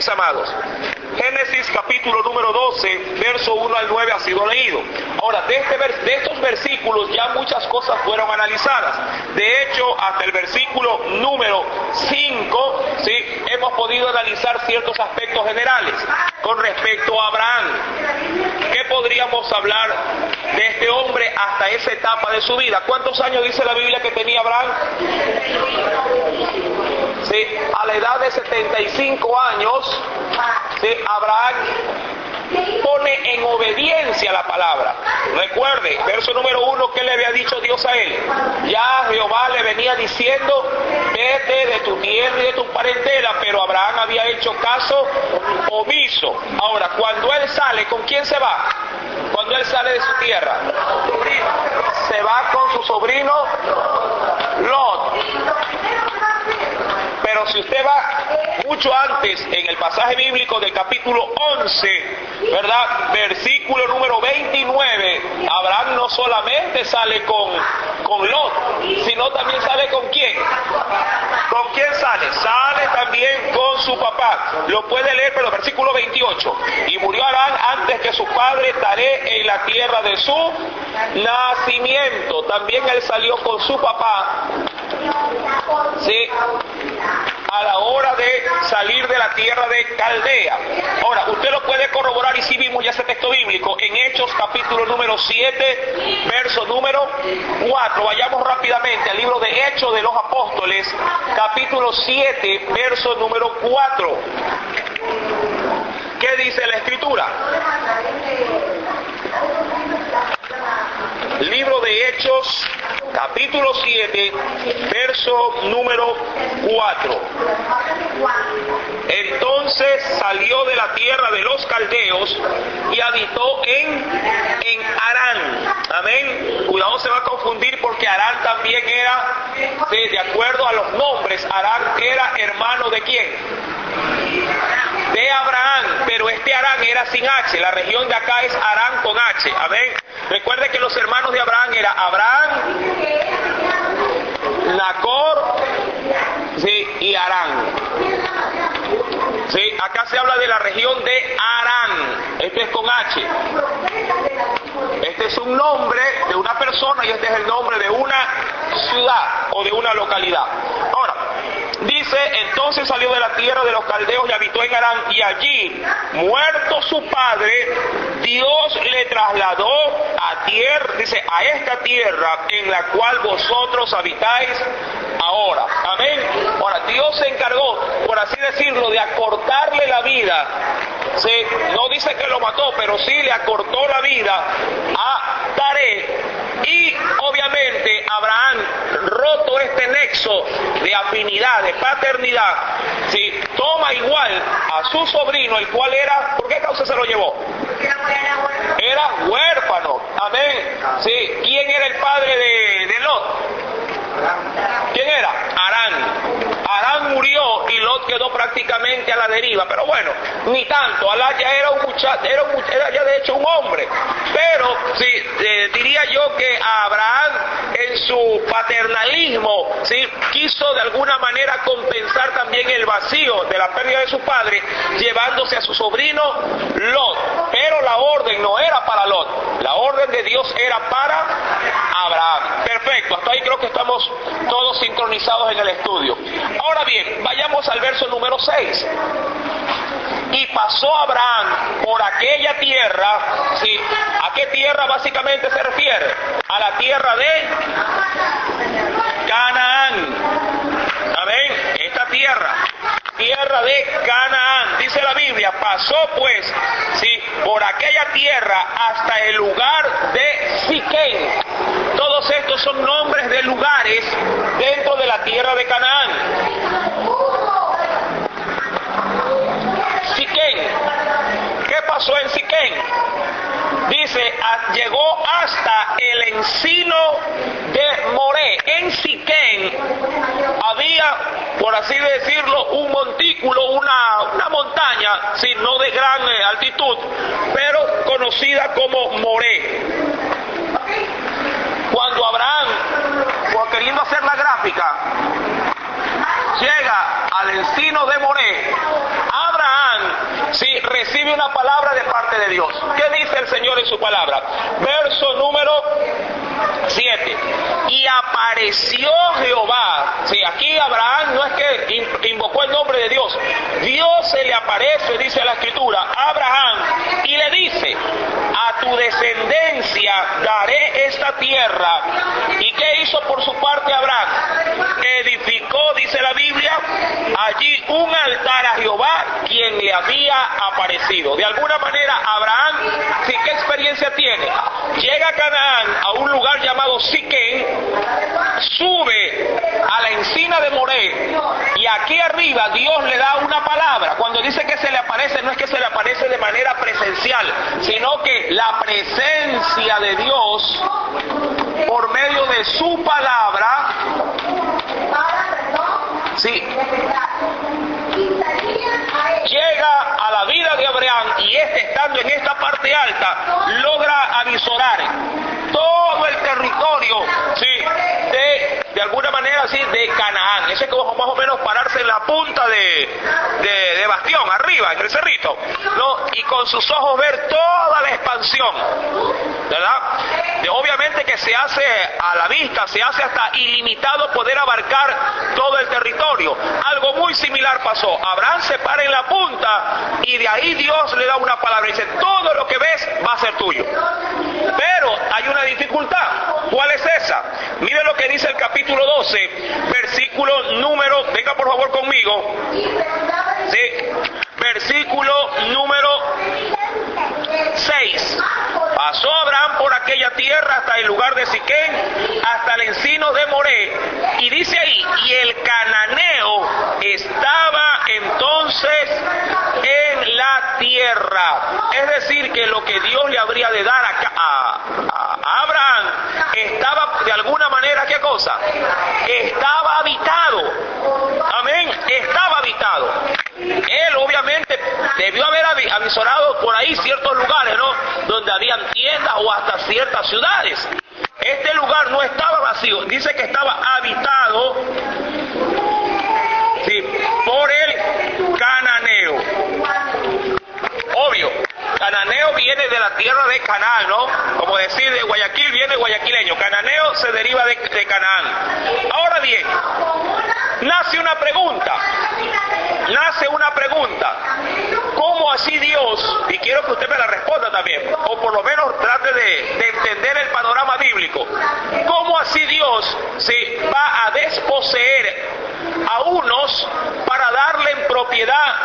mis amados. Génesis capítulo número 12, verso 1 al 9 ha sido leído. Ahora, de estos versículos ya muchas cosas fueron analizadas. De hecho, hasta el versículo número 5, ¿sí?, hemos podido analizar ciertos aspectos generales con respecto a Abraham. ¿Qué podríamos hablar de este hombre hasta esa etapa de su vida? ¿Cuántos años dice la Biblia que tenía Abraham? Sí, a la edad de 75 años, sí, Abraham pone en obediencia la palabra. Recuerde, verso número 1, ¿qué le había dicho Dios a él? Ya Jehová le venía diciendo, vete de tu tierra y de tu parentela, pero Abraham había hecho caso omiso. Ahora, cuando él sale, ¿con quién se va? Cuando él sale de su tierra, se va con su sobrino Lot. Pero si usted va mucho antes, en el pasaje bíblico del capítulo 11, ¿verdad?, versículo número 29, Abraham no solamente sale con Lot, sino también sale ¿con quién? ¿Con quién sale? Sale también con su papá. Lo puede leer, pero versículo 28. Y murió Abraham antes que su padre Taré en la tierra de su nacimiento. También él salió con su papá, ¿sí?, a la hora de salir de la tierra de Caldea. Ahora, usted lo puede corroborar, y si vimos ya ese texto bíblico en Hechos capítulo número 7, verso número 4. Vayamos rápidamente al libro de Hechos de los Apóstoles, capítulo 7, verso número 4. ¿Qué dice la Escritura? Libro de Hechos, capítulo 7, verso número 4. Entonces salió de la tierra de los caldeos y habitó en Harán. Amén. Cuidado, se va a confundir, porque Harán también era, sí, de acuerdo a los nombres, Harán era hermano de ¿quién? De Abraham, pero este Harán era sin H. La región de acá es Harán con H. Amén. Recuerde que los hermanos de Abraham eran Abraham, Nacor, sí, y Harán. Sí, acá se habla de la región de Harán. Este es con H. Este es un nombre de una persona y este es el nombre de una ciudad o de una localidad. Ahora, dice, entonces salió de la tierra de los caldeos y habitó en Harán, y allí, muerto su padre, Dios le trasladó a tierra, dice, a esta tierra en la cual vosotros habitáis ahora. Amén. Ahora, Dios se encargó, por así decirlo, de acortarle la vida. Sí, no dice que lo mató, pero sí le acortó la vida a Taré. Y obviamente Abraham, roto este nexo de afinidad, de paternidad, ¿sí?, toma igual a su sobrino, el cual era, ¿por qué causa se lo llevó? Era huérfano. Amén. Sí. ¿Quién era el padre de Lot? ¿Quién era? Harán. Harán murió y Lot quedó prácticamente a la deriva, pero bueno, ni tanto. Harán ya era un muchacho, era ya de hecho un hombre, pero sí, diría yo que Abraham, en su paternalismo, sí, quiso de alguna manera compensar también el vacío de la pérdida de su padre, llevándose a su sobrino Lot. Pero la orden no era para Lot, la orden de Dios era para Abraham. Perfecto, hasta ahí creo que estamos todos sincronizados en el estudio. Ahora bien, vayamos al verso número 6. Y pasó Abraham por aquella tierra, ¿sí? ¿A qué tierra básicamente se refiere? A la tierra de Canaán. Amén. Esta tierra de Canaán, dice la Biblia, pasó pues, ¿sí?, por aquella tierra hasta el lugar de Siquén. Todos estos son nombres de lugares dentro de la tierra de Canaán. Siquén. ¿Qué pasó en Siquén? Dice, llegó hasta el encino de Moré. En Siquén había, por así decirlo, un montículo, una montaña, sí, no de gran altitud, pero conocida como Moré. Cuando Abraham, queriendo hacer la gráfica, llega al encino de Moré, Abraham de Dios. ¿Qué dice el Señor en su palabra? Verso número 7. Y apareció Jehová. Sí, aquí Abraham no es que invocó el nombre de Dios. Dios se le aparece, dice la Escritura, a Abraham y le dice: a tu descendencia daré esta tierra. ¿Y qué hizo por su parte Abraham? Edificó, dice la Biblia, allí un altar a Jehová, quien le había aparecido. De alguna manera Abraham, ¿sí? ¿Qué experiencia tiene? Llega a Canaán, a un lugar llamado Siquén, sube a la encina de Moré, y aquí arriba Dios le da una palabra. Cuando dice que se le aparece, no es que se le aparece de manera presencial, sino que la presencia de Dios, por medio de su palabra, sí, llega a la vida de Abraham, y estando en esta parte alta, logra avisorar todo el territorio, sí, de alguna manera, sí, de Canaán. Ese es como más o menos pararse en la punta de bastión, arriba, en el cerrito, ¿no? Y con sus ojos ver toda la expansión, ¿verdad? Obviamente que se hace a la vista, se hace hasta ilimitado poder abarcar todo el territorio. Algo muy similar pasó. Abraham se para en la punta y de ahí Dios le da una palabra y dice: todo lo que ves va a ser tuyo. Pero hay una dificultad. ¿Cuál es esa? Mire lo que dice el capítulo 12, versículo número, venga por favor conmigo, sí, versículo número 6. Pasó Abraham por aquella tierra hasta el lugar de Siquén, hasta el encino de Moré, y dice ahí: y el cananeo estaba entonces en la tierra. Es decir, que lo que Dios le habría de dar a Abraham estaba de alguna manera, ¿qué cosa? Estaba habitado. Amén, estaba habitado. Él obviamente debió haber avisorado por ahí ciertos lugares, ¿no?, donde habían tiendas o hasta ciertas ciudades. Este lugar no estaba vacío, dice que estaba habitado, sí, por el cananeo. Obvio, cananeo viene de la tierra de Canaán, ¿no? Como decir de Guayaquil viene guayaquileño. Cananeo se deriva de Canaán. Ahora bien, nace una pregunta. ¿Cómo así Dios? Y quiero que usted me la responda también, o por lo menos trate de entender el panorama bíblico. ¿Cómo así Dios se va a desposeer a unos para darle en propiedad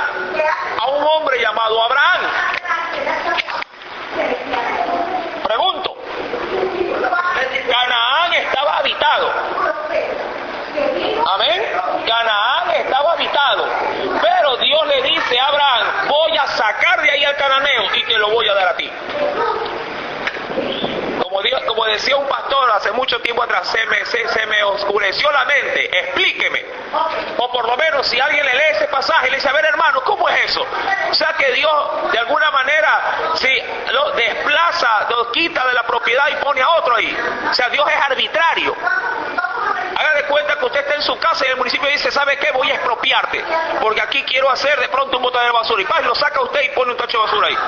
a un hombre llamado Abraham? Pregunto. Canaán estaba habitado. Amén. Canaán estaba habitado. Pero Dios le dice a Abraham: voy a sacar de ahí al cananeo y te lo voy a dar a ti. Como decía un pastor hace mucho tiempo atrás, se me oscureció la mente, explíqueme. O por lo menos si alguien le lee ese pasaje y le dice: a ver, hermano, ¿cómo es eso? O sea que Dios de alguna manera, sí, lo desplaza, lo quita de la propiedad y pone a otro ahí. O sea, Dios es arbitrario. Haga de cuenta que usted está en su casa y el municipio dice: ¿sabe qué? Voy a expropiarte, porque aquí quiero hacer de pronto un botadero de basura. Y lo saca usted y pone un tacho de basura ahí.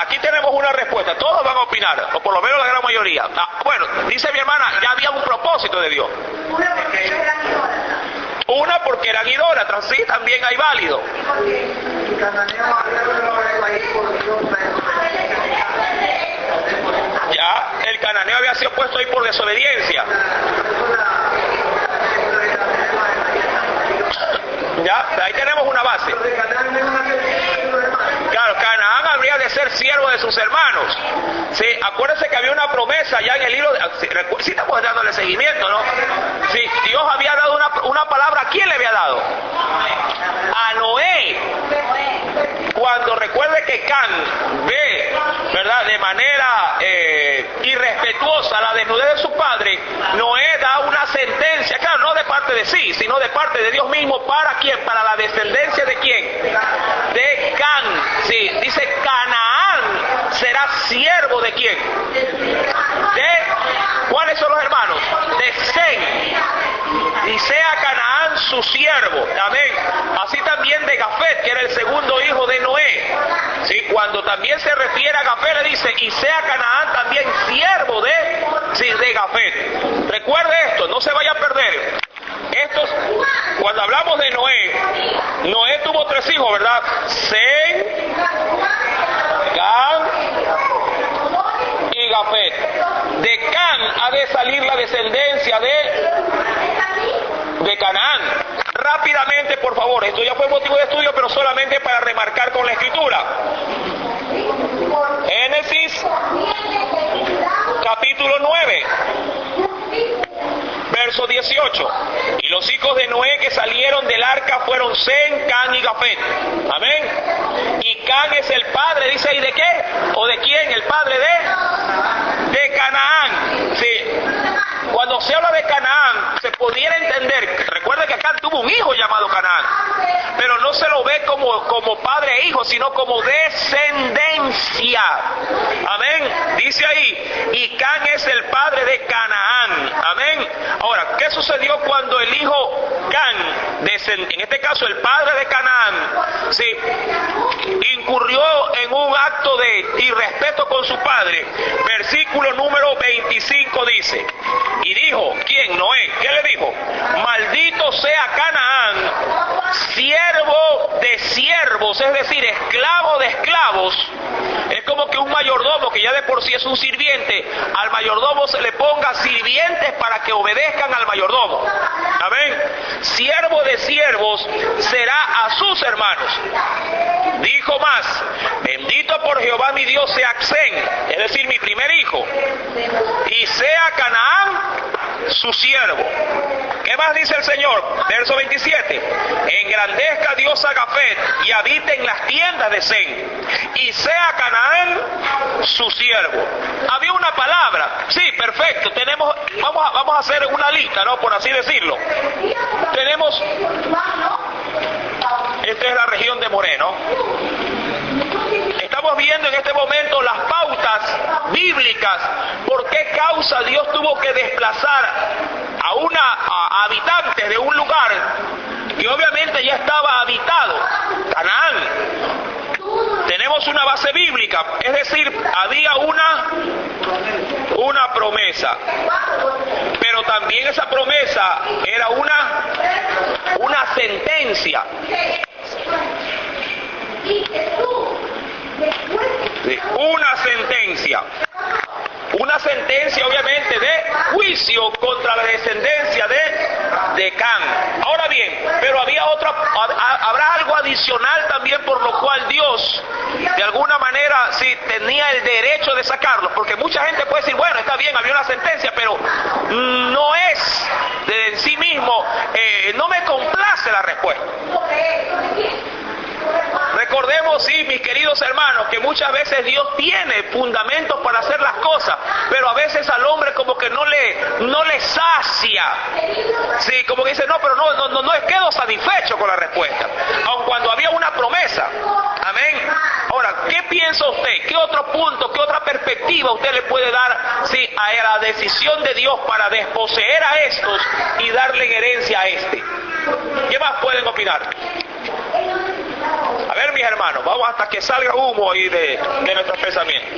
Aquí tenemos una respuesta. Todos van a opinar, o por lo menos la gran mayoría. Bueno, dice mi hermana, ya había un propósito de Dios. Una porque eran idólatras, sí, también hay válido. Ya, el cananeo había sido puesto ahí por desobediencia. Ya, ahí tenemos una base. Claro, Canaán habría de ser siervo de sus hermanos. Sí, acuérdense que había una promesa ya en el libro. Sí, estamos dándole seguimiento, ¿no? Sí, Dios había dado una palabra. ¿A quién le había dado? A Noé. Cuando recuerde que Can ve, ¿verdad?, de manera irrespetuosa la desnudez de su padre, Noé da una sentencia, claro, no de parte de sí, sino de parte de Dios mismo. ¿Para quién? Para la descendencia de quién? De Can. Sí, dice: Canaán será siervo de quién? ¿Cuáles son los hermanos? De Sem. Y sea Canaán su siervo. Amén. Así también de Jafet, que era el segundo hijo de Noé. ¿Sí? Cuando también se refiere a Jafet, le dice, y sea Canaán también siervo de Jafet. Recuerde esto, no se vaya a perder. Cuando hablamos de Noé tuvo 3 hijos, ¿verdad? Sem, Cam y Jafet. De Cam ha de salir la descendencia de Canaán. Rápidamente, por favor, esto ya fue motivo de estudio, pero solamente para remarcar con la escritura. Génesis, capítulo 9. Verso 18. Y los hijos de Noé que salieron del arca fueron Sem, Cam y Jafet. Amén. Y Cam es el padre, dice ahí, ¿de qué? ¿O de quién? El padre de Canaán. Sí. Cuando se habla de Canaán, se pudiera entender, recuerda que Cam tuvo un hijo llamado Canaán, pero no se lo ve como padre e hijo, sino como descendencia. Amén. Dice ahí, y Cam es el padre de Canaán. Amén. Ahora, ¿qué sucedió cuando el hijo Cam, en este caso el padre de Canaán, sí, incurrió en un acto de irrespeto con su padre? Versículo número 25 dice, y dijo, ¿quién? Noé. ¿Qué le dijo? Maldito sea Canaán, siervo de siervos, es decir, esclavo de esclavos. Es como que un mayordomo, que ya de por sí es un sirviente, al mayordomo se le ponga sirvientes para que obedezcan al mayordomo. Amén. Siervo de siervos será a sus hermanos. Dijo más, bendito por Jehová mi Dios sea Sem, es decir, mi primer hijo, y sea Canaán su siervo. ¿Qué más dice el Señor? Verso 27. Engrandezca Dios a Jafet y habite en las tiendas de Sem, y sea Canaán su siervo. Había una palabra, sí, perfecto. Vamos a hacer una lista, ¿no? Por así decirlo. Tenemos, esta es la región de Moreno. Estamos viendo en este momento las pautas bíblicas. ¿Por qué causa Dios tuvo que desplazar a habitantes de un lugar que obviamente ya estaba habitado? Canaán. Tenemos una base bíblica, es decir, había una promesa, pero también esa promesa era una sentencia. Una sentencia obviamente de juicio contra la descendencia de Cam. Ahora bien, pero habrá algo adicional también por lo cual Dios de alguna manera sí tenía el derecho de sacarlos, porque mucha gente puede decir, bueno, está bien, había una sentencia, pero no es de sí mismo, no me complace la respuesta. Recordemos, sí, mis queridos hermanos, que muchas veces Dios tiene fundamentos para hacer las cosas, pero a veces al hombre como que no le sacia. Sí, como que dice, no, pero no quedo satisfecho con la respuesta, aun cuando había una promesa. Amén. Ahora, ¿qué piensa usted? ¿Qué otro punto, qué otra perspectiva usted le puede dar, sí, a la decisión de Dios para desposeer a estos y darle en herencia a este? ¿Qué más pueden opinar? A ver, mis hermanos, vamos hasta que salga humo ahí de nuestros pensamientos.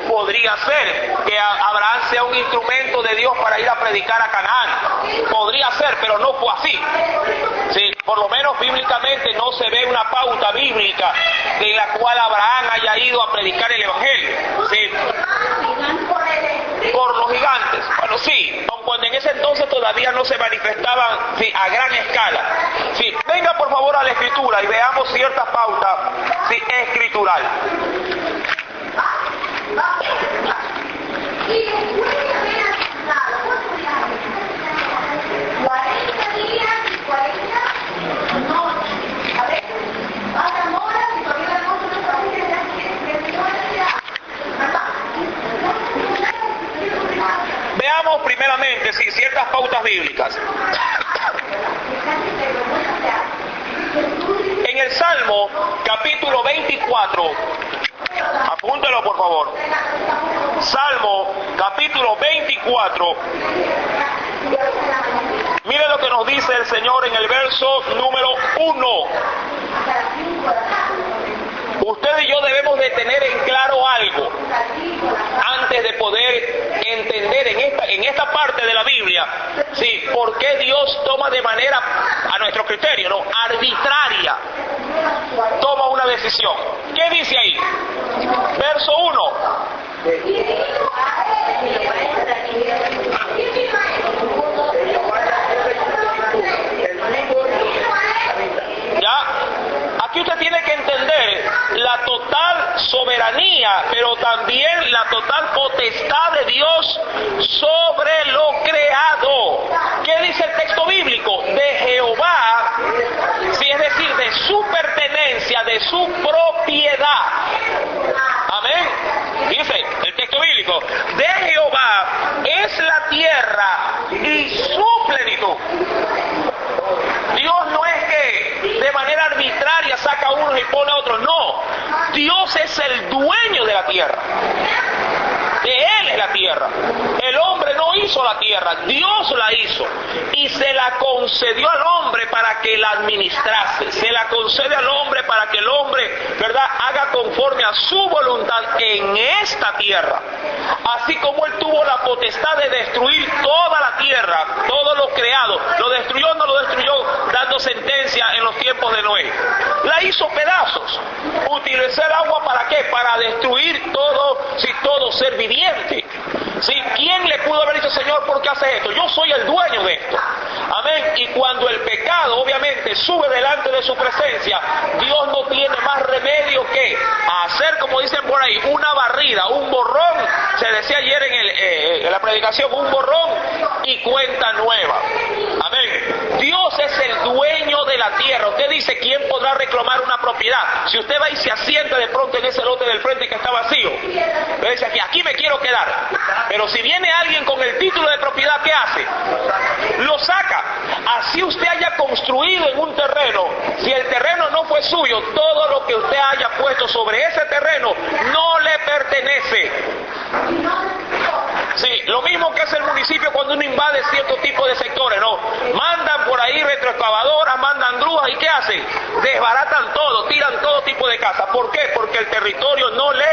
Podría ser que Abraham sea un instrumento de Dios para ir a predicar a Canaán. Podría ser, pero no fue así. Sí, por lo menos bíblicamente no se ve una pauta bíblica en la cual Abraham haya ido a predicar el evangelio. Sí. Por los gigantes. Bueno, sí, aun cuando en ese entonces todavía no se manifestaban, sí, a gran escala. Sí, venga por favor a la escritura y veamos ciertas pautas, sí, escritural. Veamos primeramente, sí, ciertas pautas bíblicas. En el Salmo, capítulo 24, Apúntelo, por favor. Salmo capítulo 24. Mire lo que nos dice el Señor en el verso número 1. Usted y yo debemos de tener en claro algo antes de poder entender en esta parte de la Biblia, sí, por qué Dios toma de manera, a nuestro criterio, no, arbitraria, toma una decisión. ¿Qué dice ahí? Verso 1. ¿Ya? Aquí usted tiene que entender la total soberanía, pero también la total potestad de Dios sobre lo creado. ¿Qué dice el texto bíblico? De Jehová, sí, es decir, de su pertenencia, de su propiedad. Amén. Dice el texto bíblico, de Jehová es la tierra y su plenitud. Dios no es que de manera arbitraria saca a unos y pone a otros, no. Dios es el dueño de la tierra. De Él es la tierra. El hombre no hizo la tierra, Dios la hizo. Y se la concedió al hombre para que la administrase. Se la concede al hombre para que el hombre, ¿verdad?, haga conforme a su voluntad en esta tierra. Así como Él tuvo la potestad de destruir toda la tierra, todo lo creado. ¿Lo destruyó o no lo destruyó? Dando sentencia en los tiempos de Noé. La hizo pedazos. Utilizó el agua ¿para qué? Para destruir todo ser viviente. ¿Sí? ¿Quién le pudo haber dicho, Señor, por qué haces esto? Yo soy el dueño de esto. Amén. Y cuando el pecado obviamente sube delante de su presencia, Dios no tiene más remedio que hacer, como dicen por ahí, una barrida, un borrón. Se decía ayer en la predicación, un borrón y cuenta nueva. Amén. Dios es el dueño de la tierra. Usted dice, ¿quién podrá reclamar una propiedad? Si usted va y se asienta de pronto en ese lote del frente que está vacío, le dice aquí me quiero quedar. Pero si viene alguien con el título de propiedad, ¿qué hace? Lo saca. Así usted haya construido en un terreno, si el terreno no fue suyo, todo lo que usted haya puesto sobre ese terreno no le pertenece. Sí, lo mismo que hace el municipio cuando uno invade cierto tipo de sectores, ¿no? Mandan por ahí retroexcavadoras, mandan grúas, ¿y qué hacen? Desbaratan todo, tiran todo tipo de casas. ¿Por qué? Porque el territorio no le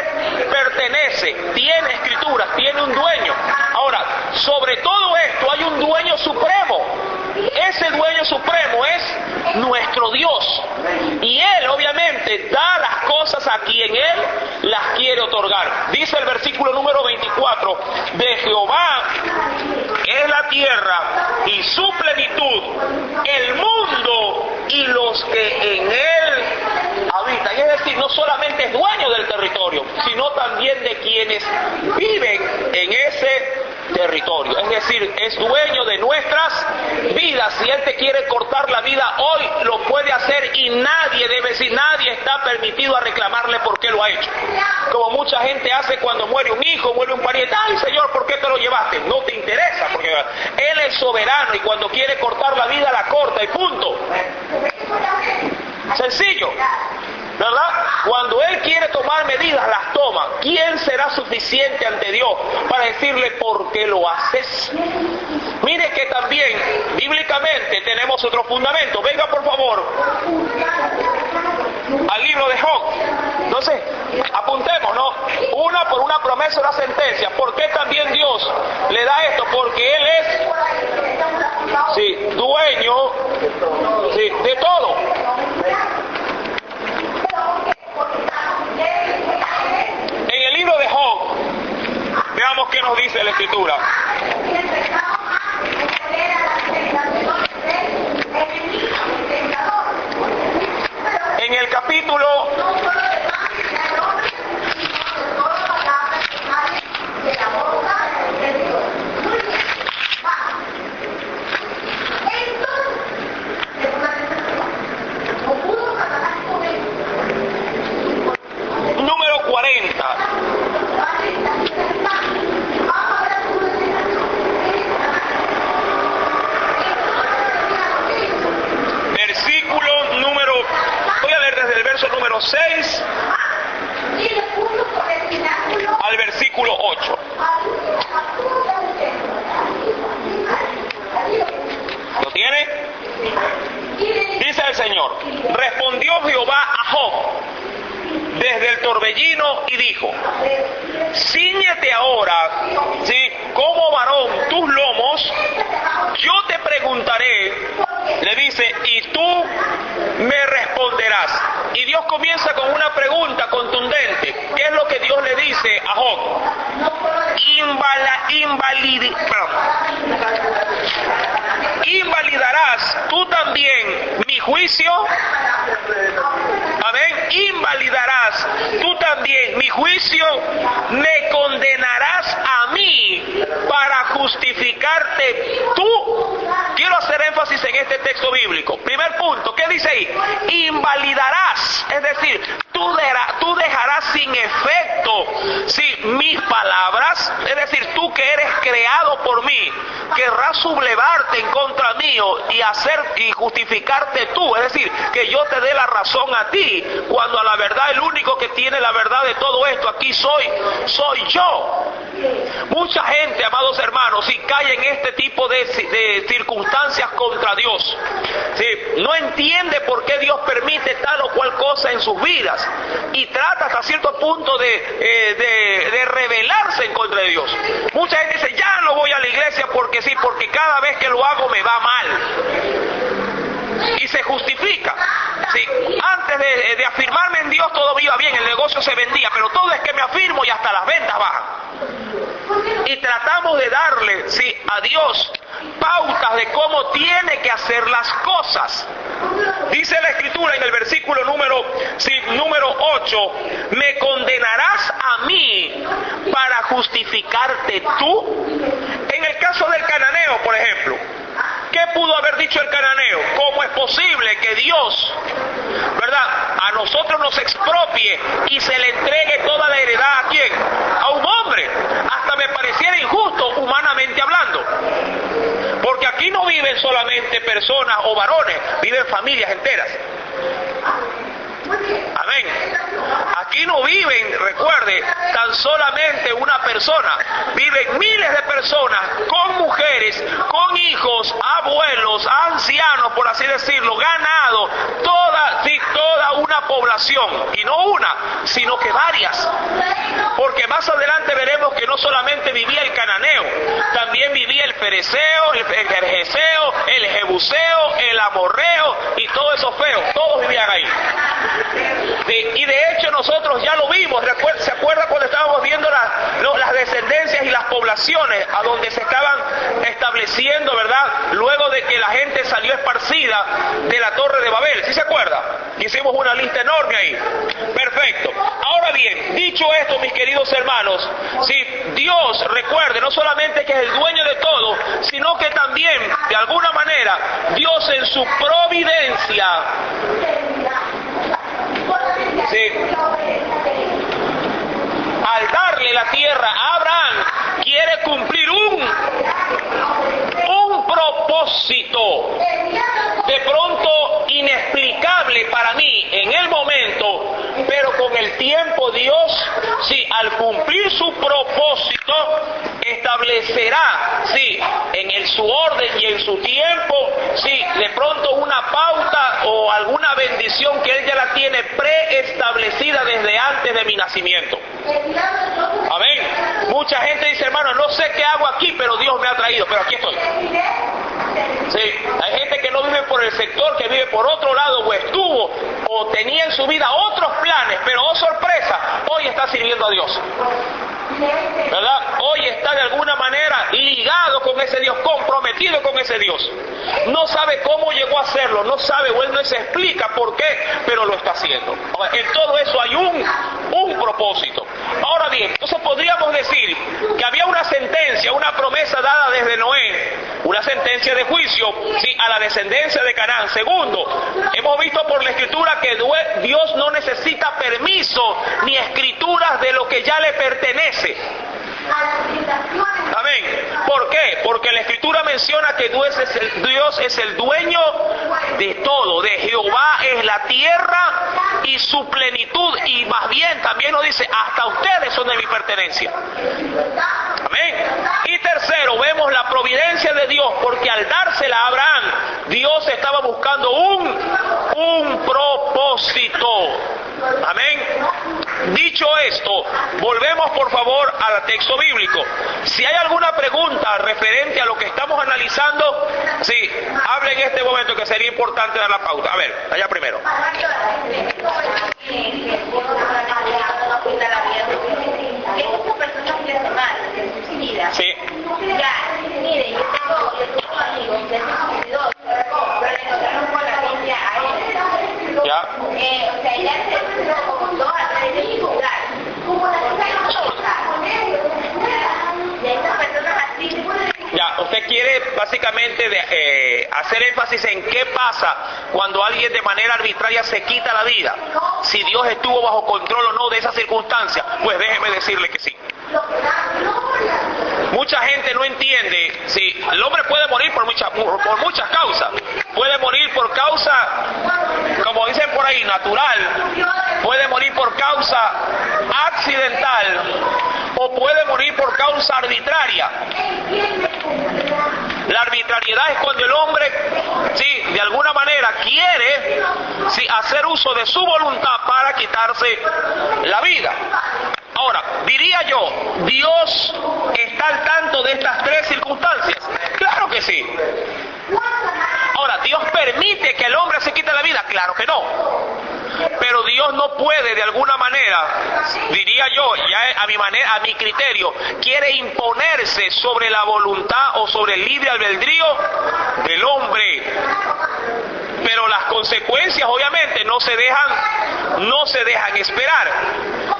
pertenece, tiene escrituras, tiene un dueño. Ahora, sobre todo esto hay un dueño supremo. Ese dueño supremo es nuestro Dios. Y Él obviamente da las cosas a quien Él las quiere otorgar. Dice el versículo número 24, de Jehová es la tierra y su plenitud, el mundo y los que en él habitan. Y es decir, no solamente es dueño del territorio, sino también de quienes viven en ese territorio. Es decir, es dueño de nuestras vidas. Si Él te quiere cortar la vida hoy, lo puede hacer y nadie debe decir, nadie está permitido a reclamarle por qué lo ha hecho. Como mucha gente hace cuando muere un hijo, muere un pariente. Ay, Señor, ¿por qué te lo llevaste? No te interesa, porque Él es soberano y cuando quiere cortar la vida la corta y punto. Sencillo, ¿verdad? Cuando Él quiere tomar medidas, las toma. ¿Quién será suficiente ante Dios para decirle por qué lo haces? Mire que también, bíblicamente, tenemos otro fundamento. Venga, por favor, al libro de Job. Entonces, apuntemos, ¿no? Una por una promesa, una sentencia. ¿Por qué también Dios le da esto? Porque Él es, sí, dueño, sí, de todo. En el libro de Job, veamos qué nos dice la Escritura. En el capítulo número 40. Cíñete ahora, ¿sí?, como varón tus lomos, yo te preguntaré, le dice, y tú me responderás. Y Dios comienza con una pregunta contundente. ¿Qué es lo que Dios le dice a Job? ¿Invalidarás tú también mi juicio? Amén. ¿Invalidarás tú también mi juicio? ¿Me condenarás a mí para justificarte tú? Quiero hacer énfasis en este texto bíblico. Primer punto, ¿qué dice ahí? Invalidarás, es decir, tú dejarás sin efecto, sí, mis palabras, es decir, tú que eres creado por mí, querrás sublevarte en contra mío y justificarte tú, es decir, que yo te dé la razón a ti, cuando a la verdad el único que tiene la verdad de todo esto aquí soy yo. Mucha gente, amados hermanos, si cae en este tipo de circunstancias contra Dios, ¿sí?, no entiende por qué Dios permite tal o cual cosa en sus vidas y trata hasta cierto punto de rebelarse en contra de Dios. Mucha gente dice, ya no voy a la iglesia porque sí, porque cada vez que lo hago me va mal. Y se justifica. Sí, antes de afirmarme en Dios todo me iba bien, el negocio se vendía, pero todo es que me afirmo y hasta las ventas bajan. Y tratamos de darle, sí, a Dios pautas de cómo tiene que hacer las cosas. Dice la Escritura en el versículo número 8, ¿me condenarás a mí para justificarte tú? En el caso del cananeo, por ejemplo, ¿qué pudo haber dicho el cananeo? ¿Cómo es posible que Dios, verdad, a nosotros nos expropie y se le entregue toda la heredad a quién? A un hombre. Hasta me pareciera injusto, humanamente hablando. Porque aquí no viven solamente personas o varones, viven familias enteras. Amén. Aquí no viven, recuerde, tan solamente una persona. Viven miles de personas con mujeres, con hijos, abuelos, ancianos, por así decirlo, ganado, toda una población. Y no una, sino que varias. Porque más adelante veremos que no solamente vivía el cananeo, también vivía el fereceo, el gergeseo, el jebuseo, el amorreo y todos esos feos. Todos vivían ahí. Y de hecho nosotros ya lo vimos. ¿Se acuerda cuando estábamos viendo las descendencias y las poblaciones a donde se estaban estableciendo, verdad? Luego de que la gente salió esparcida de la Torre de Babel. ¿Sí se acuerda? Hicimos una lista enorme ahí. Perfecto. Ahora bien, dicho esto, mis queridos hermanos, si Dios, recuerde, no solamente que es el dueño de todo, sino que también, de alguna manera, Dios en su providencia, sí, al darle la tierra a Abraham, quiere cumplir un propósito de pronto inexplicable para mí en el momento, pero con el tiempo Dios, sí, al cumplir su propósito, establecerá, sí, en su orden y en su tiempo, sí, de pronto una pauta o alguna bendición que Él ya la tiene preestablecida desde antes de mi nacimiento. Amén. Mucha gente dice, hermano, no sé qué hago aquí, pero Dios me ha traído, pero aquí estoy. Sí, hay gente que no vive por el sector, que vive por otro lado, o estuvo, o tenía en su vida otros planes, pero oh sorpresa, hoy está sirviendo a Dios. ¿Verdad? Hoy está de alguna manera ligado con ese Dios, comprometido con ese Dios. No sabe cómo llegó a hacerlo, no sabe o él no se explica por qué, pero lo está haciendo. En todo eso hay un propósito. Ahora bien, entonces podríamos decir que había una sentencia, una promesa dada desde Noé, una sentencia de juicio, sí, a la descendencia de Canaán. Segundo, hemos visto por la Escritura que Dios no necesita permiso ni escrituras de lo que ya le pertenece. Amén. ¿Por qué? Porque la Escritura menciona que Dios es el dueño de todo. De Jehová es la tierra y su plenitud. Y más bien también nos dice, hasta ustedes son de mi pertenencia. Amén. Y tercero, vemos la providencia de Dios, porque al dársela a Abraham, Dios estaba buscando un propósito. Amén. Dicho esto, volvemos por favor al texto bíblico. Si hay alguna pregunta referente a lo que estamos analizando, sí, hable en este momento, que sería importante dar la pauta. A ver, allá primero. Sí. Ya, mire, yo tengo amigos que se suicidó, pero le encontraron con la Biblia a él. Ya. O sea, ya se suicidó como 2 a 3 de lugar. Como la y hay estas personas así. Ya, usted quiere básicamente hacer énfasis en qué pasa cuando alguien de manera arbitraria se quita la vida. Si Dios estuvo bajo control o no de esa circunstancia, pues déjeme decirle que sí. Mucha gente no entiende, sí, el hombre puede morir por muchas causas. Puede morir por causa, como dicen por ahí, natural. Puede morir por causa accidental. O puede morir por causa arbitraria. La arbitrariedad es cuando el hombre, sí, de alguna manera quiere, sí, hacer uso de su voluntad para quitarse la vida. Ahora, diría yo, ¿Dios está al tanto de estas 3 circunstancias? Claro que sí. Ahora, ¿Dios permite que el hombre se quite la vida? Claro que no. Pero Dios no puede de alguna manera, diría yo, ya a mi criterio, quiere imponerse sobre la voluntad o sobre el libre albedrío del hombre. Pero las consecuencias obviamente no se dejan esperar.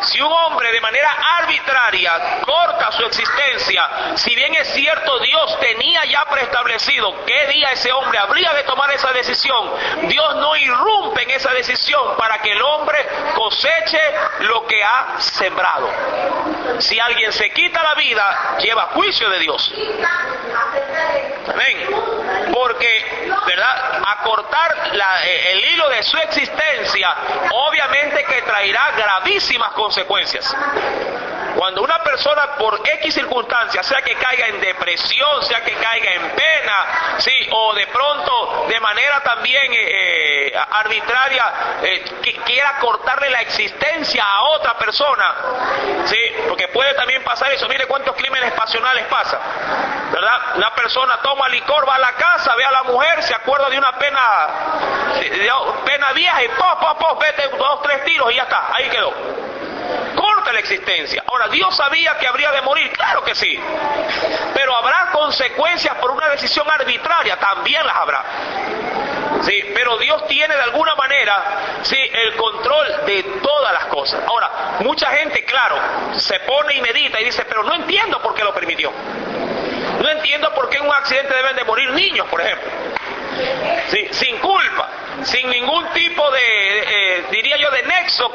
Si un hombre de manera arbitraria corta su existencia, si bien es cierto Dios tenía ya preestablecido qué día ese hombre habría de tomar esa decisión, Dios no irrumpe en esa decisión para que el hombre coseche lo que ha sembrado. Si alguien se quita la vida, lleva juicio de Dios. Amén. Porque, ¿verdad?, acortar el hilo de su existencia, obviamente que traerá gravísimas consecuencias. Cuando una persona por X circunstancias, sea que caiga en depresión, sea que caiga en pena, sí, o de pronto de manera también arbitraria, que quiera cortarle la existencia a otra persona, sí, porque puede también pasar eso. Mire cuántos crímenes pasionales pasan, ¿verdad? Una persona toma licor, va a la casa, ve a la mujer, se acuerda de una pena vieja y vete 2, 3 tiros y ya está, ahí quedó. Corta la existencia. Ahora, ¿Dios sabía que habría de morir? Claro que sí. Pero habrá consecuencias por una decisión arbitraria, también las habrá. Sí, pero Dios tiene de alguna manera, sí, el control de todas las cosas. Ahora, mucha gente, claro, se pone y medita y dice, pero no entiendo por qué lo permitió. No entiendo por qué en un accidente deben de morir niños, por ejemplo. Sí, sin culpa, sin ningún tipo de, diría yo, de nexo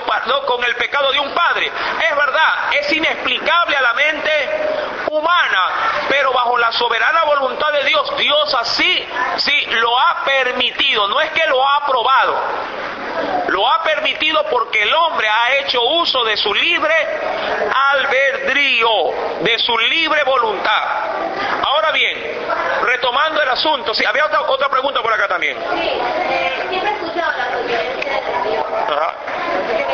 con el pecado de un padre. Es verdad, es inexplicable a la mente humana, pero bajo la soberana voluntad de Dios, Dios así, sí, lo ha permitido. No es que lo ha aprobado, lo ha permitido porque el hombre ha hecho uso de su libre albedrío, de su libre voluntad. Ahora bien, retomando el asunto, sí, había otra pregunta por acá también. Sí, siempre he escuchado la providencia de Dios. Ajá.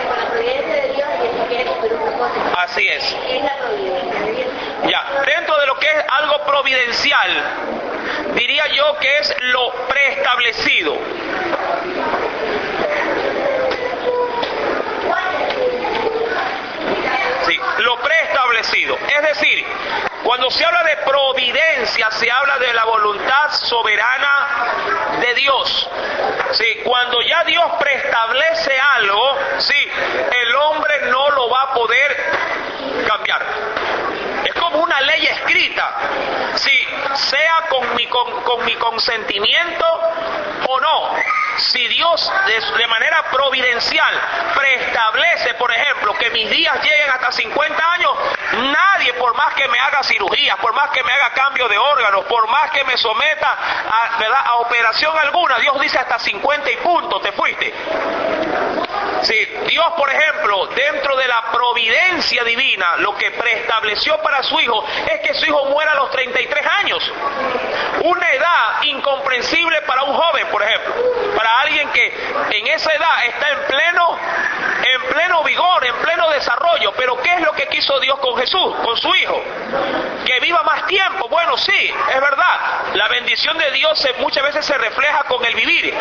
Con la providencia de Dios, Dios quiere cumplir un propósito. Así es. Es la providencia de Dios. Ya, dentro de lo que es algo providencial, diría yo que es lo preestablecido. Sí, lo preestablecido. Es decir, cuando se habla de providencia, se habla de la voluntad soberana de Dios. Sí, cuando ya Dios preestablece algo, sí, el hombre no lo va a poder cambiar. Es como una ley escrita, sí, sea con mi consentimiento o no. Si Dios de manera providencial preestablece, por ejemplo, que mis días lleguen hasta 50 años, nadie, por más que me haga cirugía, por más que me haga cambio de órganos, por más que me someta a, ¿verdad?, a operación alguna, Dios dice hasta 50 y punto, te fuiste. Sí, Dios, por ejemplo, dentro de la providencia divina, lo que preestableció para su hijo es que su hijo muera a los 33 años. Una edad incomprensible para un joven, por ejemplo. Para alguien que en esa edad está en pleno vigor, en pleno desarrollo. Pero ¿qué es lo que quiso Dios con Jesús, con su hijo? Que viva más tiempo. Bueno, sí, es verdad. La bendición de Dios muchas veces se refleja con el vivir.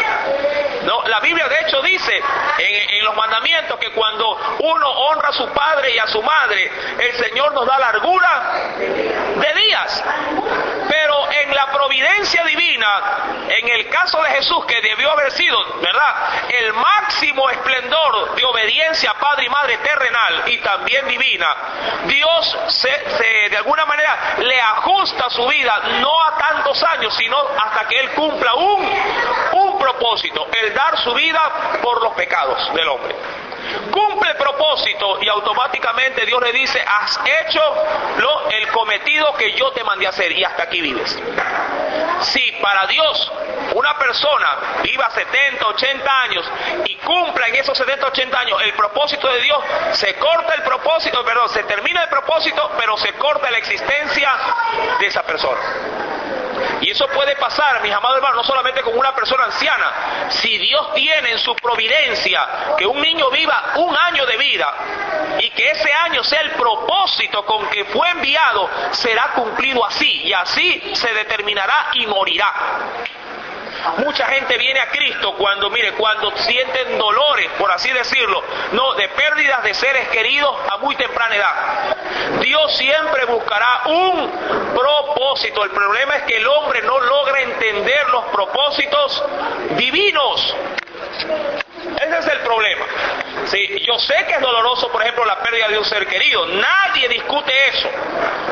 No, la Biblia de hecho dice en los mandamientos que cuando uno honra a su padre y a su madre, el Señor nos da largura de días. Pero en la providencia divina, en el caso de Jesús, que debió haber sido, ¿verdad?, el máximo esplendor de obediencia a padre y madre terrenal y también divina, Dios de alguna manera le ajusta su vida no a tantos años, sino hasta que Él cumpla un propósito, el dar su vida por los pecados del hombre. Cumple el propósito y automáticamente Dios le dice: has hecho el cometido que yo te mandé a hacer y hasta aquí vives. Si para Dios una persona viva 70, 80 años y cumpla en esos 70, 80 años el propósito de Dios, se corta el propósito, perdón, se termina el propósito, pero se corta la existencia de esa persona. Y eso puede pasar, mis amados hermanos, no solamente con una persona anciana. Si Dios tiene en su providencia que un niño viva 1 año de vida y que ese año sea el propósito con que fue enviado, será cumplido así, y así se determinará y morirá. Mucha gente viene a Cristo cuando sienten dolores, por así decirlo, de pérdidas de seres queridos a muy temprana edad. Dios siempre buscará un propósito. El problema es que el hombre no logra entender los propósitos divinos. Ese es el problema. Sí, yo sé que es doloroso, por ejemplo, la pérdida de un ser querido. Nadie discute eso.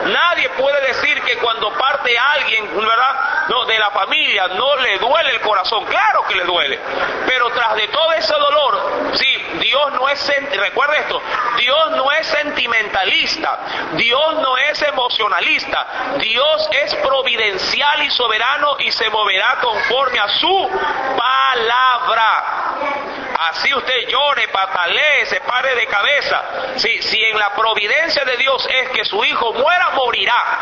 Nadie puede decir que cuando parte alguien, ¿verdad?, de la familia, no le duele el corazón. Claro que le duele. Pero tras de todo ese dolor, sí, Dios no es, recuerda esto, Dios no es sentimentalista, Dios no es emocionalista, Dios es providencial y soberano y se moverá conforme a su palabra. Así usted llore, patalee, se pare de cabeza. Si en la providencia de Dios es que su hijo muera, morirá.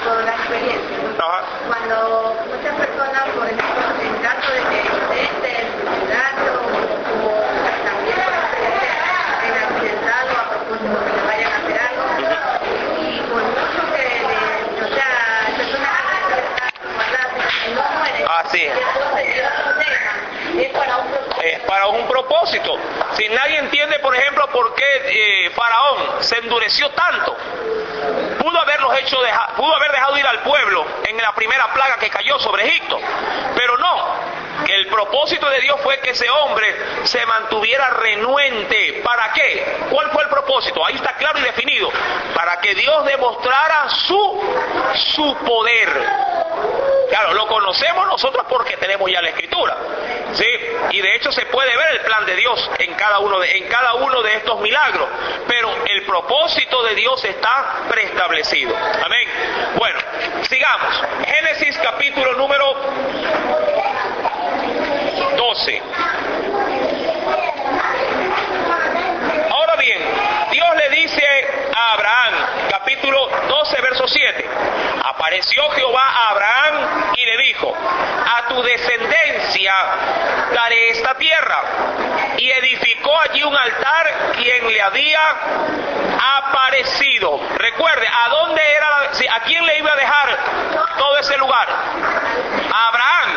Por la experiencia, ¿no? Ajá. Cuando muchas personas, por ejemplo, en caso de que el gato o también en accidentado a propósito de que le vayan a hacer algo, y por mucho que personas que no mueren, Así es. entonces Dios los deja, es para un propósito. Es para un propósito. Si nadie entiende, por ejemplo, por qué Faraón se endureció tanto, pudo haber dejado ir al pueblo en la primera plaga que cayó sobre Egipto, pero no. El propósito de Dios fue que ese hombre se mantuviera renuente. ¿Para qué? ¿Cuál fue el propósito? Ahí está claro y definido. Para que Dios demostrara su poder. Claro, lo conocemos nosotros porque tenemos ya la Escritura, ¿sí? Y de hecho se puede ver el plan de Dios en cada uno de estos milagros. Pero el propósito de Dios está preestablecido. Amén. Bueno, sigamos. Génesis capítulo número 12. Ahora bien, Dios le dice a Abraham, capítulo 12, verso 7. Apareció Jehová a Abraham y le dijo: a tu descendencia daré esta tierra. Y edificó allí un altar quien le había aparecido. Recuerde, ¿a quién le iba a dejar todo ese lugar? A Abraham.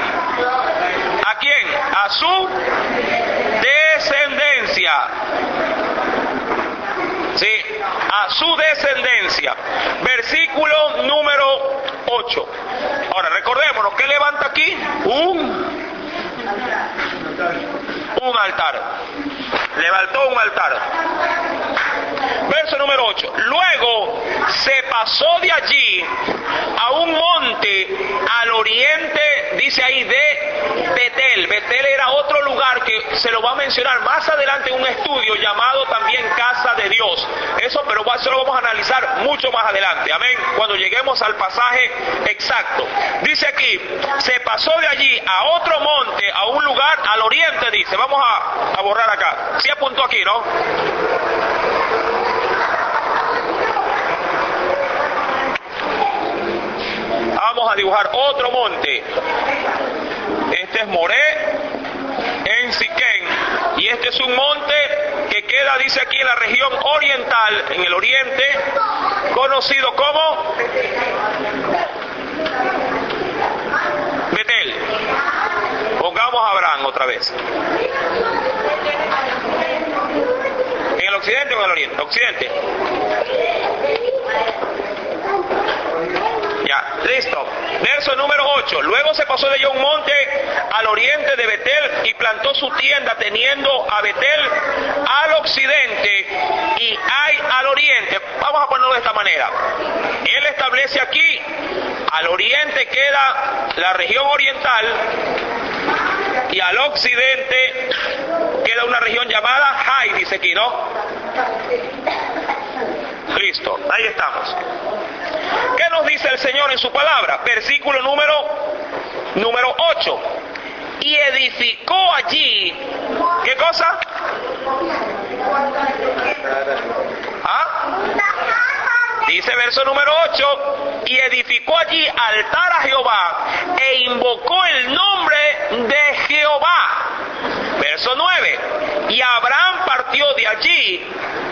¿A quién? A su descendencia. Sí, a su descendencia. Versículo número 8. Ahora, recordémonos, ¿qué levanta aquí? Un altar. Levantó un altar. Verso número 8. Luego se pasó de allí a un monte al oriente, dice ahí, de Betel. Betel era otro lugar que se lo va a mencionar más adelante en un estudio llamado también Casa de Dios. Es eso, pero eso lo vamos a analizar mucho más adelante, amén, cuando lleguemos al pasaje exacto. Dice aquí, se pasó de allí a otro monte, a un lugar al oriente, dice, vamos a borrar acá, sí apuntó aquí, ¿no? Vamos a dibujar otro monte. Este es Moré, en Siquén, y este es un monte que queda, dice aquí, en la región oriental, en el oriente, conocido como Betel. Pongamos a Abraham otra vez. ¿En el occidente o en el oriente? Occidente. Ya, listo. Verso número 8. Luego se pasó de allí a un monte al oriente de Betel y plantó su tienda teniendo a Betel al occidente y Ai al oriente. Vamos a ponerlo de esta manera. Él establece aquí, al oriente queda la región oriental y al occidente queda una región llamada Ai, dice aquí, ¿no? Listo, ahí estamos. ¿Qué nos dice el Señor en su palabra? Versículo número 8. Y edificó allí, ¿qué cosa? ¿Ah? Dice verso número 8, y edificó allí altar a Jehová e invocó el nombre de Jehová. Verso 9, y Abraham partió de allí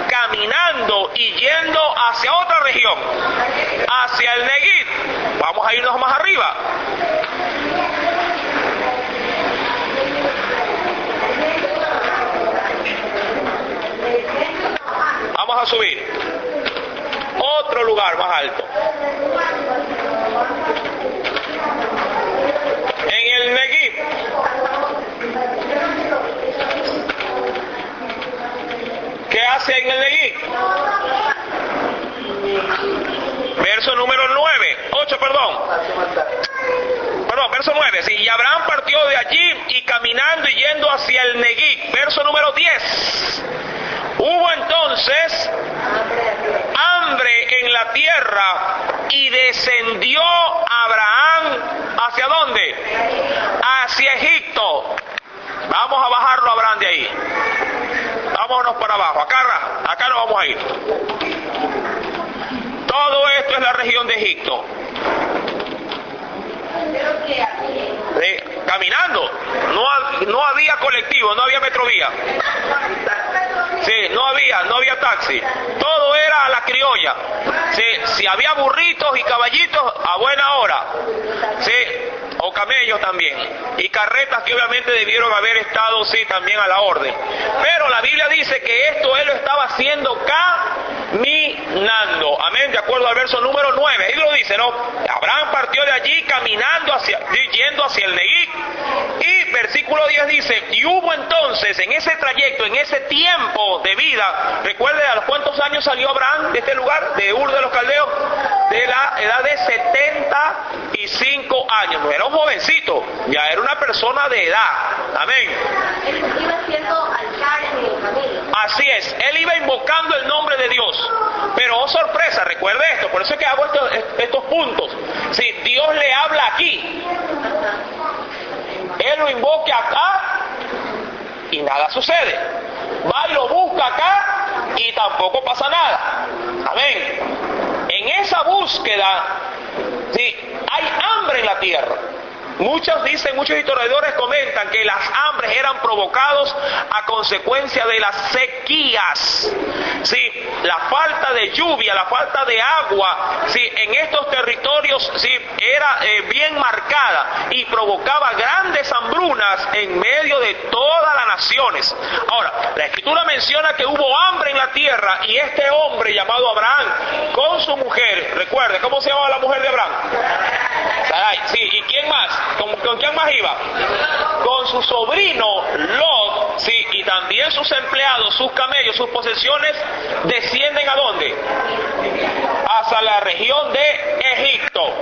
caminando y yendo hacia otra región, hacia el Neguid. Vamos a irnos más arriba. Vamos a subir. Otro lugar más alto. En el Neguid. ¿Qué hace en el Neguid? Verso número 8, verso 9, sí, y Abraham partió de allí y caminando y yendo hacia el Neguid. Verso número 10. Hubo entonces hambre en la tierra y descendió Abraham, ¿hacia dónde? Hacia Egipto. Vamos a bajarlo a Abraham de ahí. Vámonos para abajo, acá no vamos a ir. Todo esto es la región de Egipto. Caminando, no había colectivo, no había metrovía. Sí, no había taxi. Todo era a la criolla. Sí, si había burritos y caballitos, a buena hora. Sí, o camellos también. Y carretas que obviamente debieron haber estado, sí, también a la orden. Pero la Biblia dice que esto él lo estaba haciendo caminando. Amén, de acuerdo al verso número 9. Ahí lo dice, ¿no? Abraham partió de allí caminando yendo hacia el Neguid. Y versículo 10 dice, y hubo entonces en ese trayecto, en ese tiempo de vida, recuerde a los cuántos años salió Abraham de este lugar, de Ur de los Caldeos, de la edad de 75 años. No era un jovencito, ya era una persona de edad. Amén. Él iba haciendo altares en el camino. Así es, él iba invocando el nombre de Dios. Pero oh sorpresa, recuerde esto, por eso es que hago estos puntos. Si Dios le habla aquí, él lo invoca acá y nada sucede. Va y lo busca acá y tampoco pasa nada. Amén. En esa búsqueda, sí, hay hambre en la tierra. Muchos historiadores comentan que las hambres eran provocados a consecuencia de las sequías. Sí, la falta de lluvia, la falta de agua, sí, en estos territorios sí era bien marcada y provocaba grandes hambrunas en medio de todas las naciones. Ahora, la Escritura menciona que hubo hambre en la tierra y este hombre llamado Abraham con su mujer, recuerde, ¿cómo se llamaba la mujer de Abraham? Sarai, sí, ¿y quién más? ¿Con quién más iba? Con su sobrino Lot, sí, y también sus empleados, sus camellos, sus posesiones, descienden ¿a dónde? Hacia la región de Egipto.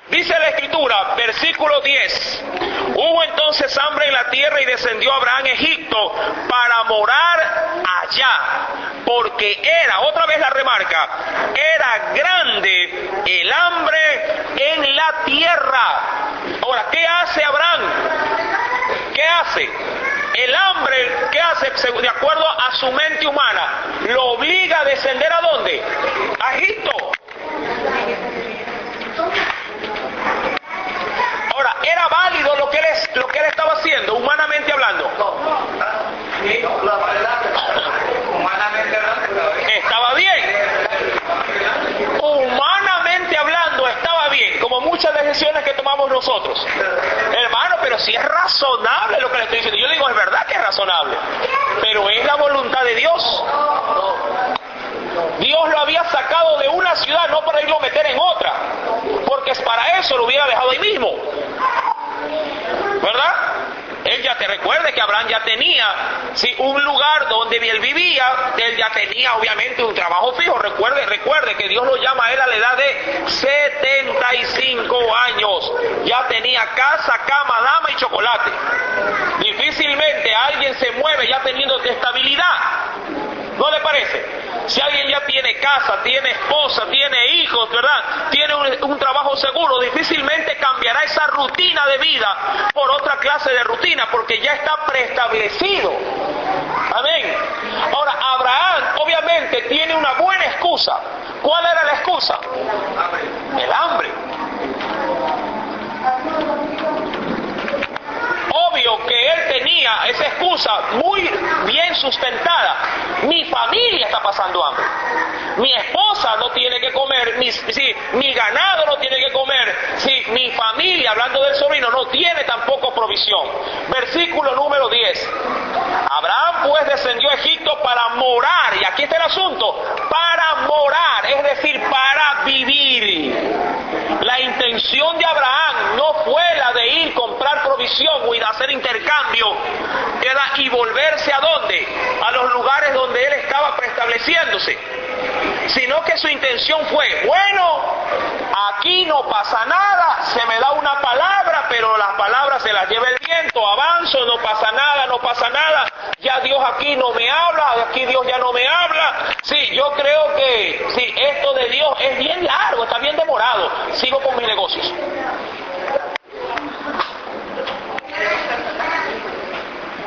Dice la Escritura, versículo 10, hubo entonces hambre en la tierra y descendió Abraham a Egipto para morar allá, porque era, otra vez la remarca, era grande el hambre en la tierra. Ahora, ¿qué hace Abraham? ¿Qué hace? El hambre, ¿qué hace? De acuerdo a su mente humana, lo obliga a descender ¿a dónde? A Egipto. Ahora, ¿era válido lo que él estaba haciendo, humanamente hablando? Estaba bien. Humanamente hablando, estaba bien, como muchas decisiones que tomamos nosotros. Hermano, pero si es razonable lo que le estoy diciendo. Yo digo, es verdad que es razonable, pero es la voluntad de Dios. Dios lo había sacado de una ciudad, no para irlo a meter en otra, porque para eso lo hubiera dejado ahí mismo, ¿verdad? Él ya te recuerde que Abraham ya tenía un lugar donde él vivía, él ya tenía obviamente un trabajo fijo. Recuerde que Dios lo llama a él a la edad de 75 años. Ya tenía casa, cama, dama y chocolate. Difícilmente alguien se mueve ya teniendo estabilidad. ¿No le parece? Si alguien ya tiene casa, tiene esposa, tiene hijos, ¿verdad? Tiene un trabajo seguro, difícilmente cambiará esa rutina de vida por otra clase de rutina, porque ya está preestablecido. Amén. Ahora, Abraham obviamente tiene una buena excusa. ¿Cuál era la excusa? El hambre. Obvio que él tenía esa excusa muy bien sustentada. Mi familia está pasando hambre. Mi esposa no tiene que comer. Mi ganado no tiene que comer. Mi familia, hablando del sobrino, no tiene tampoco provisión. Versículo número 10. Abraham pues descendió a Egipto para morar. Y aquí está el asunto. Para morar, es decir, para vivir. La intención de Abraham no fue la de ir, comprar provisión o ir a hacer intercambio, y volverse ¿a dónde? A los lugares donde él estaba preestableciéndose, sino que su intención fue, bueno, aquí no pasa nada, se me da una palabra, pero las palabras se las lleva el viento, avanzo, no pasa nada, ya Dios aquí no me habla, aquí Dios ya no me habla. Sí, yo creo que esto de Dios es bien largo, está bien demorado, sigo con mis negocios.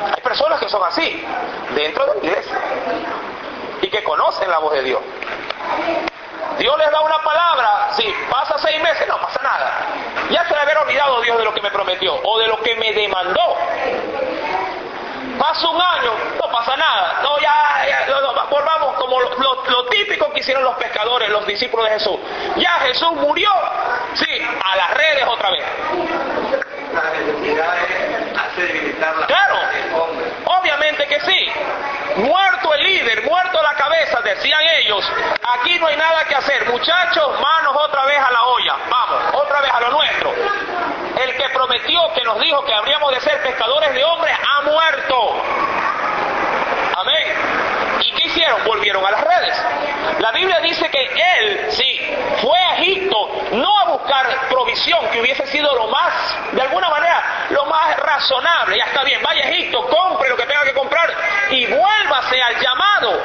Hay personas que son así, dentro de la iglesia, y que conocen la voz de Dios. Dios les da una palabra, pasa 6 meses, no pasa nada. Ya se le habrá olvidado Dios de lo que me prometió, o de lo que me demandó. Pasa un año, no pasa nada. No, volvamos como lo típico que hicieron los pescadores, los discípulos de Jesús. Ya Jesús murió, a las redes otra vez. La necesidad hace debilitar la claro, obviamente que sí. Muerto el líder, muerto la cabeza, decían ellos, aquí no hay nada que hacer. Muchachos, manos otra vez a la olla. Vamos, otra vez a lo nuestro. El que prometió, que nos dijo que habríamos de ser pescadores de hombres, ha muerto. Amén. ¿Y qué hicieron? Volvieron a las redes. La Biblia dice que él, fue a Egipto, no a buscar provisión, que hubiese sido lo más, de alguna manera, lo más razonable. Ya está bien, vaya a Egipto, compre lo que tenga que comprar y vuélvase al llamado.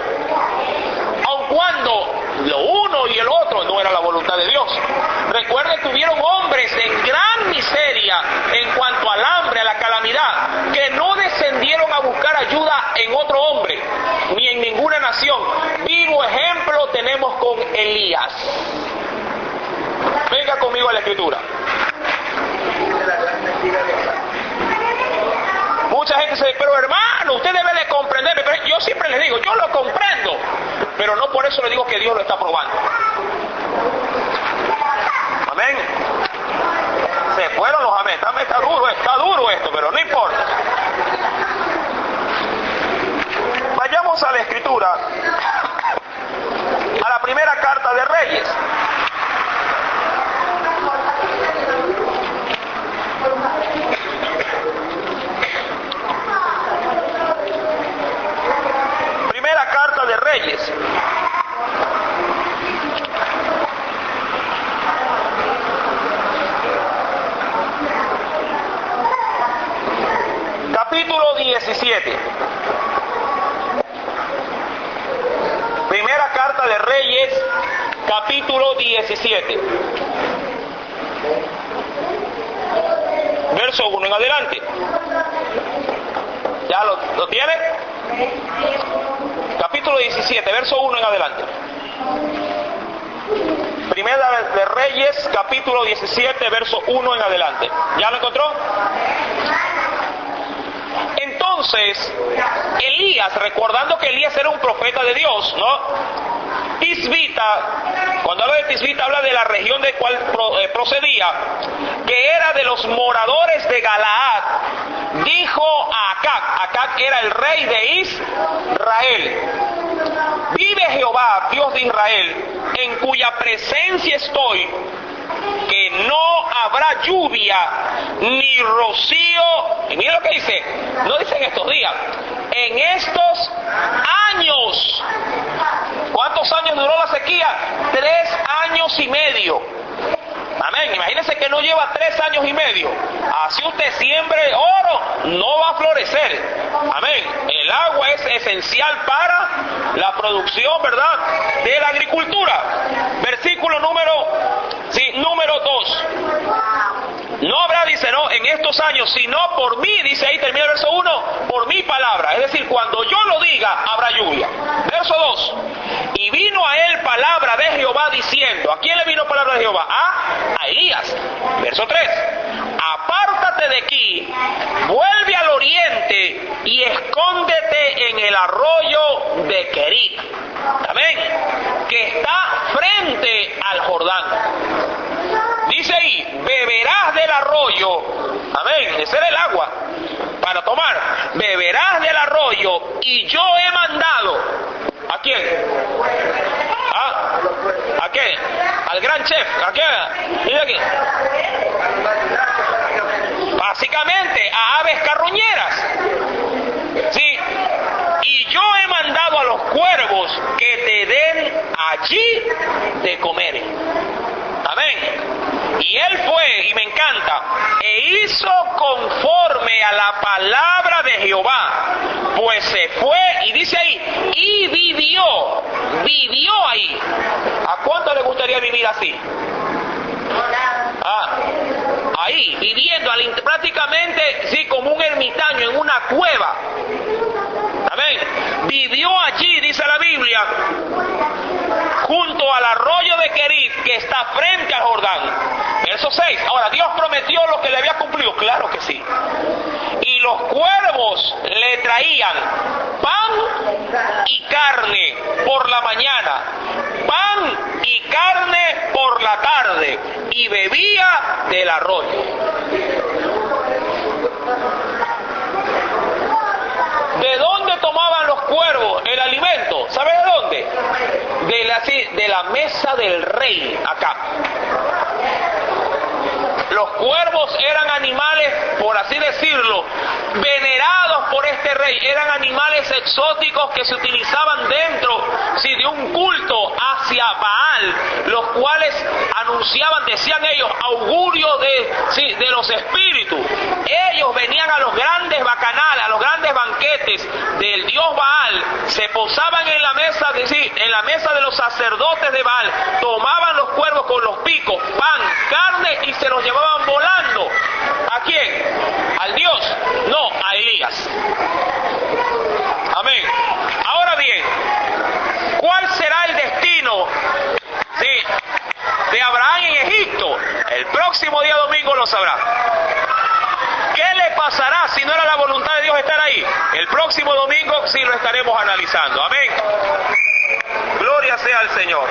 Aun cuando lo uno y el otro no era la voluntad de Dios. Recuerden que hubieron hombres en gran miseria en cuanto al hambre, a la calamidad, que no descendieron a buscar ayuda en otro hombre, ni en ninguna nación. Vivo ejemplo tenemos con Elías. Venga conmigo a la escritura. Mucha gente dice, pero hermano, usted debe de comprenderme. Pero yo siempre les digo, yo lo comprendo, pero no por eso le digo que Dios lo está probando. Amén. Se fueron los amén. Está duro esto, pero no importa. Vayamos a la escritura, a la primera carta de Reyes. Primera carta de Reyes. Capítulo 17. Reyes, capítulo 17. Verso 1 en adelante. ¿Ya lo tiene? Capítulo 17, verso 1 en adelante. Primera de Reyes, capítulo 17, verso 1 en adelante. ¿Ya lo encontró? Entonces, Elías, recordando que Elías era un profeta de Dios, ¿no? Tisbita, cuando habla de Tisbita, habla de la región de cual procedía, que era de los moradores de Galaad, dijo a Acac era el rey de Israel: vive Jehová, Dios de Israel, en cuya presencia estoy, que no habrá lluvia ni rocío. Y mira lo que dice, no dice en estos días, en estos años. ¿Cuántos años duró la sequía? 3 años y medio. Amén. Imagínense que no lleva 3 años y medio. Así usted siembre oro, no va a florecer. Amén. El agua es esencial para la producción, ¿verdad?, de la agricultura. Versículo número 2. No habrá, dice, no, en estos años, sino por mí, dice ahí, termina el verso 1, por mi palabra. Es decir, cuando yo lo diga, habrá lluvia. Verso 2. Y vino a él palabra de Jehová diciendo, ¿a quién le vino palabra de Jehová? A Elías. Verso 3. Apártate de aquí, vuelve al oriente y escóndete en el arroyo de Querit. Amén. Que está frente al Jordán. Dice ahí, beberás del arroyo. Amén. Ese era el agua para tomar. Beberás del arroyo y yo he mandado. ¿A quién? ¿A qué? Al gran chef. ¿A quién? Mira aquí. Básicamente a aves carroñeras. Sí. Y yo he mandado a los cuervos que te den allí de comer. Amén. Y él fue, y me encanta, e hizo conforme a la palabra de Jehová, pues se fue, y dice ahí, y vivió ahí. ¿A cuánto le gustaría vivir así? Ahí, viviendo prácticamente, sí, como un ermitaño en una cueva. Amén. Vivió allí, dice la Biblia, junto al arroyo de Querit, que está frente al Jordán. Verso 6. Ahora, ¿Dios prometió lo que le había cumplido? Claro que sí. Y los cuervos le traían pan y carne por la mañana, pan y carne por la tarde, y bebía del arroyo. ¿De dónde tomaban los cuervos el alimento? ¿Sabe de dónde? De la mesa del rey, acá. Los cuervos eran animales, por así decirlo, venerados por este rey. Eran animales exóticos que se utilizaban dentro, sí, de un culto hacia Baal, los cuales anunciaban, decían ellos, augurio de los espíritus. Ellos venían a los grandes bacanales, a los grandes banquetes del dios Baal, se posaban en la mesa de los sacerdotes de Baal, tomaban los cuervos con los picos, pan, carne, y se los llevaban volando. ¿A quién? ¿Al Dios? No, a Elías. Amén. Ahora bien, ¿cuál será el destino de Abraham en Egipto? El próximo día domingo lo sabrá. ¿Qué le pasará si no era la voluntad de Dios estar ahí? El próximo domingo sí lo estaremos analizando. Amén. Gloria sea al Señor.